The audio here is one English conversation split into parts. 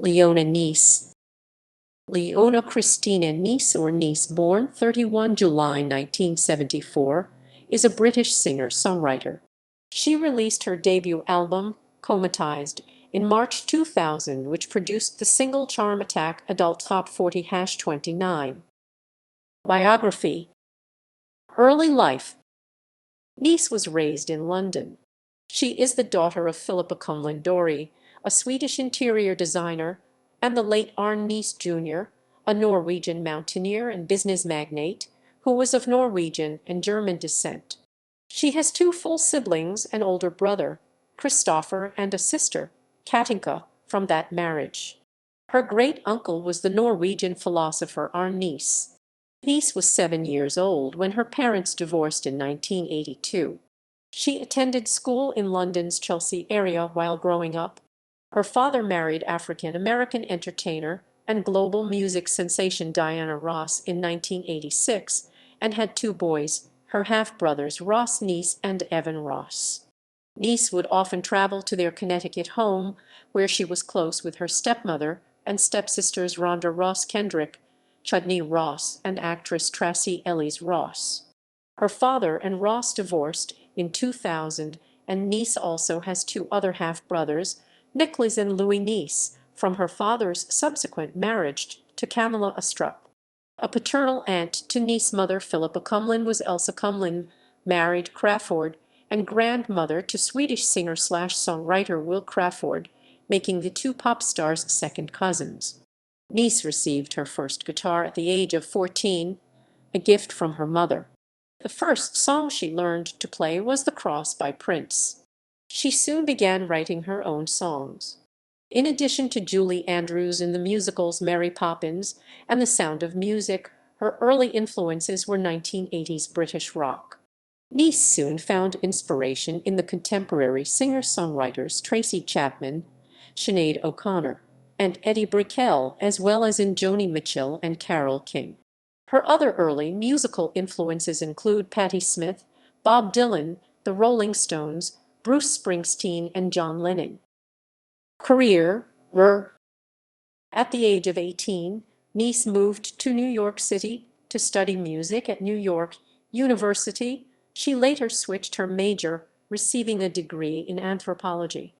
Leona Naess. Leona Kristina Naess, or Naess, born 31 July 1974, is a British singer-songwriter. She released her debut album, Comatised, in March 2000, which produced the single Charm Attack Adult Top 40-29. Biography. Early life. Naess was raised in London. She is the daughter of Philippa Kumlin Dorey, a Swedish interior designer, and the late Arne Naess Jr., a Norwegian mountaineer and business magnate, who was of Norwegian and German descent. She has two full siblings, an older brother, Christopher, and a sister, Katinka, from that marriage. Her great-uncle was the Norwegian philosopher Arne Naess. Naess was 7 years old when her parents divorced in 1982. She attended school in London's Chelsea area while growing up. Her father married African-American entertainer and global music sensation Diana Ross in 1986 and had two boys, her half-brothers Ross Naess and Evan Ross. Naess would often travel to their Connecticut home, where she was close with her stepmother and stepsisters Rhonda Ross Kendrick, Chudney Ross, and actress Tracy Ellis Ross. Her father and Ross divorced in 2000, and Naess also has two other half-brothers, Nicholas and Louis Naess, from her father's subsequent marriage to Camilla Astrup. A paternal aunt to Naess' mother Philippa Kumlin was Elsa Kumlin, married Crawford, and grandmother to Swedish singer-songwriter Will Crawford, making the two pop stars second cousins. Naess received her first guitar at the age of 14, a gift from her mother. The first song she learned to play was The Cross by Prince. She soon began writing her own songs. In addition to Julie Andrews in the musicals Mary Poppins and The Sound of Music, her early influences were 1980s British rock. Naess soon found inspiration in the contemporary singer-songwriters Tracy Chapman, Sinead O'Connor, and Eddie Brickell, as well as in Joni Mitchell and Carole King. Her other early musical influences include Patti Smith, Bob Dylan, the Rolling Stones, Bruce Springsteen, and John Lennon. Career. At the age of 18, Naess moved to New York City to study music at New York University. She later switched her major, receiving a degree in anthropology.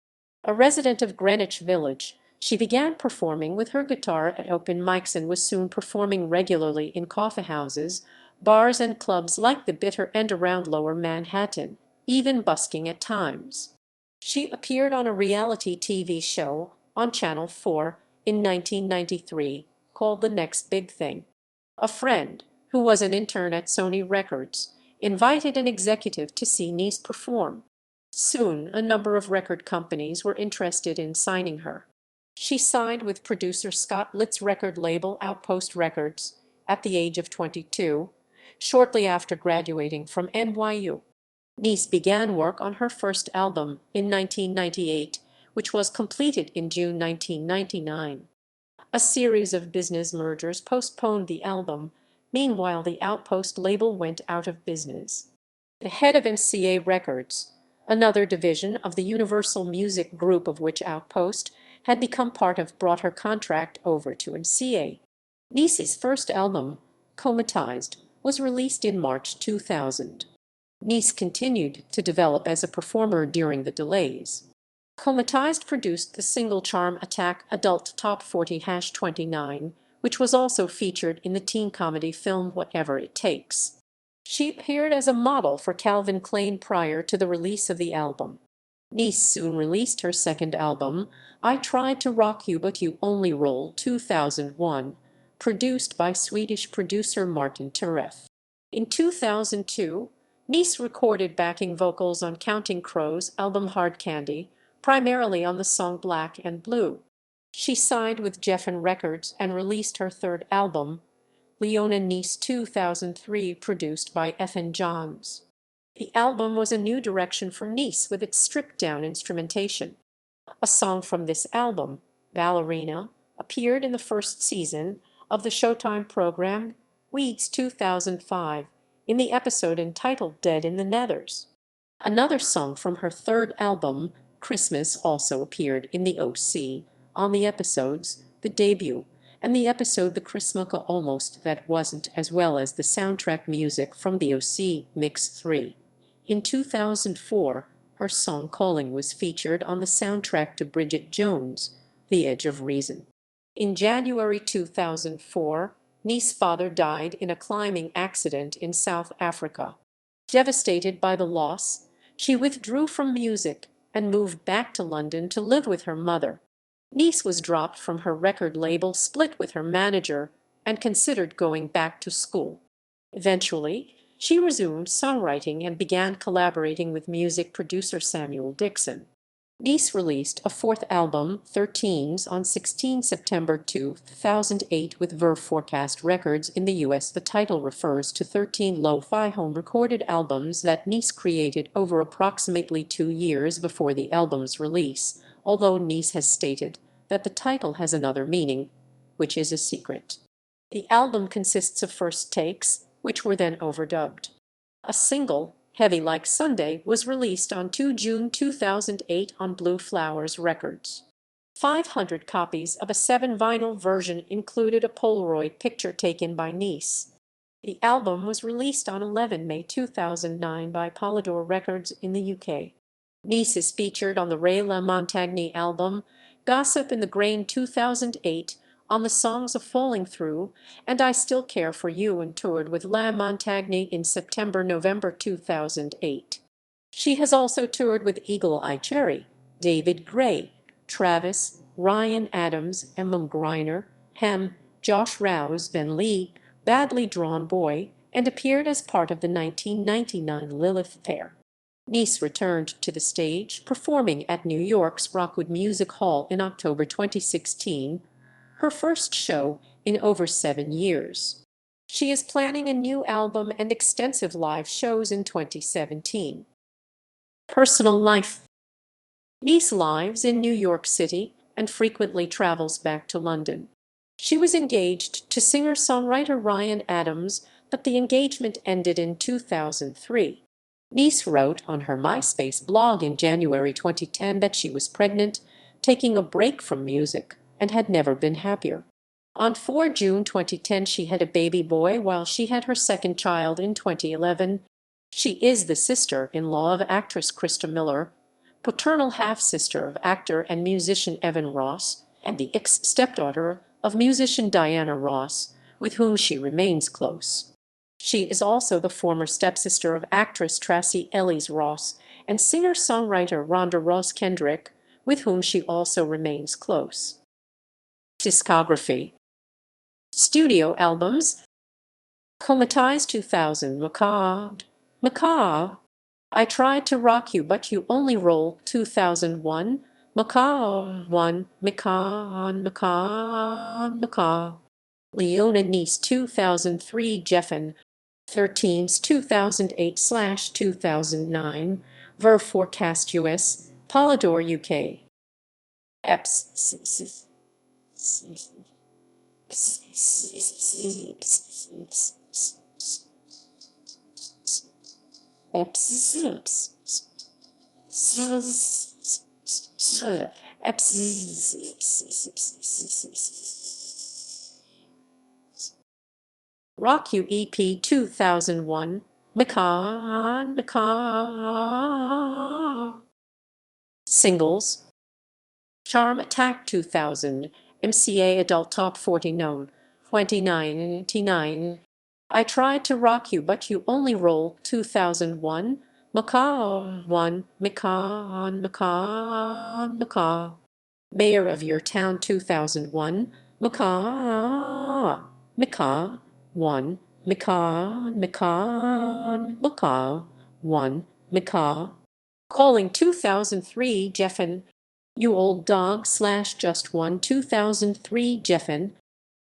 A resident of Greenwich Village, she began performing with her guitar at open mics and was soon performing regularly in coffeehouses, bars, and clubs like the Bitter and around Lower Manhattan, even busking at times. She appeared on a reality TV show on Channel 4 in 1993 called The Next Big Thing. A friend, who was an intern at Sony Records, invited an executive to see Naess perform. Soon, a number of record companies were interested in signing her. She signed with producer Scott Litt's record label Outpost Records at the age of 22, shortly after graduating from NYU. Naess began work on her first album in 1998, which was completed in June 1999. A series of business mergers postponed the album. Meanwhile, the Outpost label went out of business. The head of MCA Records, another division of the Universal Music Group of which Outpost had become part of, brought her contract over to MCA. Naess's first album, Comatised, was released in March 2000. Naess continued to develop as a performer during the delays. Comatised produced the single Charm Attack Adult Top 40-29, which was also featured in the teen comedy film Whatever It Takes. She appeared as a model for Calvin Klein prior to the release of the album. Naess soon released her second album, I Tried to Rock You But You Only Roll 2001, produced by Swedish producer Martin Tereff. In 2002, Naess recorded backing vocals on Counting Crows' album Hard Candy, primarily on the song Black and Blue. She signed with Geffen Records and released her third album, Leona Naess 2003, produced by Ethan Johns. The album was a new direction for Naess with its stripped-down instrumentation. A song from this album, Ballerina, appeared in the first season of the Showtime program Weeds 2005 in the episode entitled Dead in the Nethers. Another song from her third album, Christmas, also appeared in the OC, on the episodes The Debut and the episode The Chrismukkah Almost That Wasn't, as well as the soundtrack music from the OC Mix 3. In 2004, her song Calling was featured on the soundtrack to Bridget Jones' The Edge of Reason. In January 2004, Næss' father died in a climbing accident in South Africa. Devastated by the loss, she withdrew from music and moved back to London to live with her mother. Næss was dropped from her record label, split with her manager, and considered going back to school. Eventually, she resumed songwriting and began collaborating with music producer Samuel Dixon. Næss released a fourth album, 13s, on 16 September 2008 with Verve Forecast Records in the US. The title refers to 13 lo-fi home-recorded albums that Næss created over approximately 2 years before the album's release, although Næss has stated that the title has another meaning, which is a secret. The album consists of first takes, which were then overdubbed. A single, Heavy Like Sunday, was released on 2 June 2008 on Blue Flowers Records. 500 copies of a 7-vinyl version included a Polaroid picture taken by Næss. The album was released on 11 May 2009 by Polydor Records in the UK. Næss is featured on the Ray LaMontagne album, Gossip in the Grain 2008, on the songs of Falling Through and I Still Care for You, and toured with LaMontagne in September-November 2008. She has also toured with Eagle Eye Cherry, David Gray, Travis, Ryan Adams, Emma Griner, Hem, Josh Rouse, Ben Lee, Badly Drawn Boy, and appeared as part of the 1999 Lilith Fair. Næss returned to the stage, performing at New York's Rockwood Music Hall in October 2016, her first show in over 7 years. She is planning a new album and extensive live shows in 2017. Personal life. Næss lives in New York City and frequently travels back to London. She was engaged to singer-songwriter Ryan Adams, but the engagement ended in 2003. Næss wrote on her MySpace blog in January 2010 that she was pregnant, taking a break from music, and had never been happier. On 4 June 2010, she had a baby boy, while she had her second child in 2011. She is the sister-in-law of actress Krista Miller, paternal half-sister of actor and musician Evan Ross, and the ex-stepdaughter of musician Diana Ross, with whom she remains close. She is also the former stepsister of actress Tracee Ellis Ross and singer-songwriter Rhonda Ross Kendrick, with whom she also remains close. Discography. Studio albums: Comatised 2000, Macabre, I Tried to Rock You But You Only Roll 2001, Macabre, Leona Naess 2003, Geffen 13s 2008/2009, Verve Forecast US, Polydor UK. Eps. Rock You EP 2001, Singles: Charm Attack 2000, MCA Adult Top 40 Known 2099, I Tried to Rock You But You Only Roll 2001, Macabre, Mayor of Your Town 2001, Macabre, Calling 2003, Geffen, You Old Dog / Just One 2003, Geffen,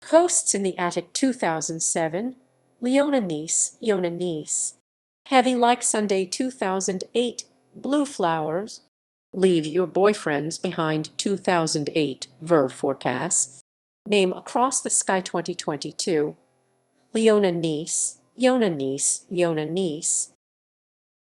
Ghosts in the Attic 2007, Leona Naess, Heavy Like Sunday 2008, Blue Flowers, Leave Your Boyfriends Behind 2008, Verve Forecast, Name Across the Sky 2022, Leona Naess,